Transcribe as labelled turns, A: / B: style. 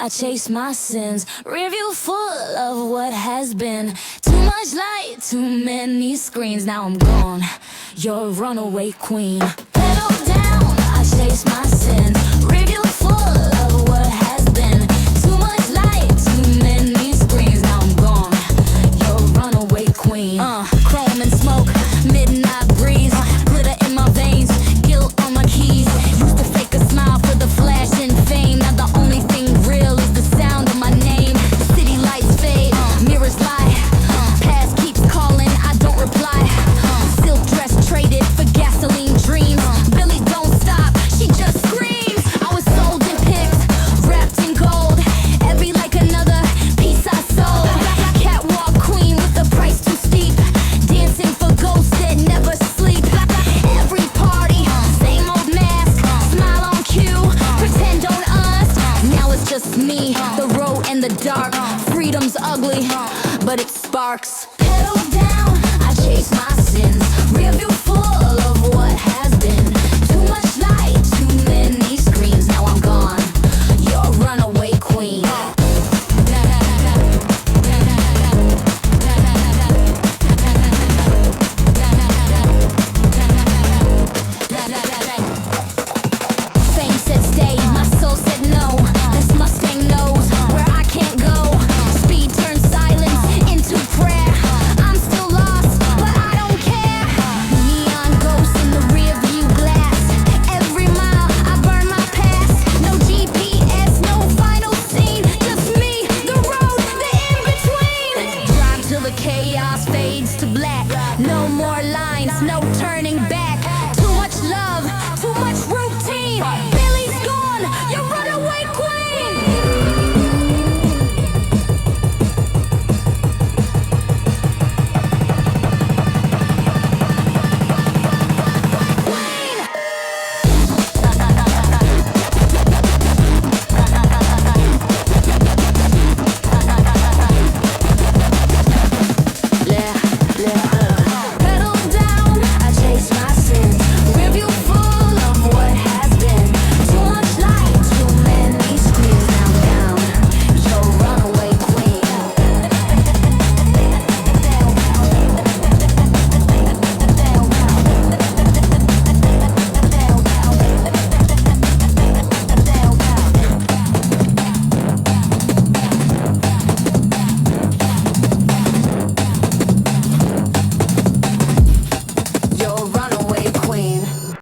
A: I chase my sins. Review full of what has been. Too much light, too many screens. Now I'm gone, you're a runaway queen. Pedal down, I chase my sins. Review full of what has been. Too much light, too many screens. Now I'm gone, you're a runaway queen. Chrome and smoke, midnight breeze. Glitter in my veins, guilt on my keys. Used to fake a smile for the flash and fame. Now the only thing real is the sound of my name. City lights fade, mirrors lie. Past keeps calling, I don't reply. Silk dress traded for gasoline dreams. Billie don't stop, she just screams. I was sold in pics, wrapped in gold. Every like another piece I sold. Catwalk queen with the price too steep. Dancing for ghosts that never sleep. Every party, same old mask. Smile on cue, pretend on us. Now it's just me, the road and the dark. Freedom's ugly, but it sparks.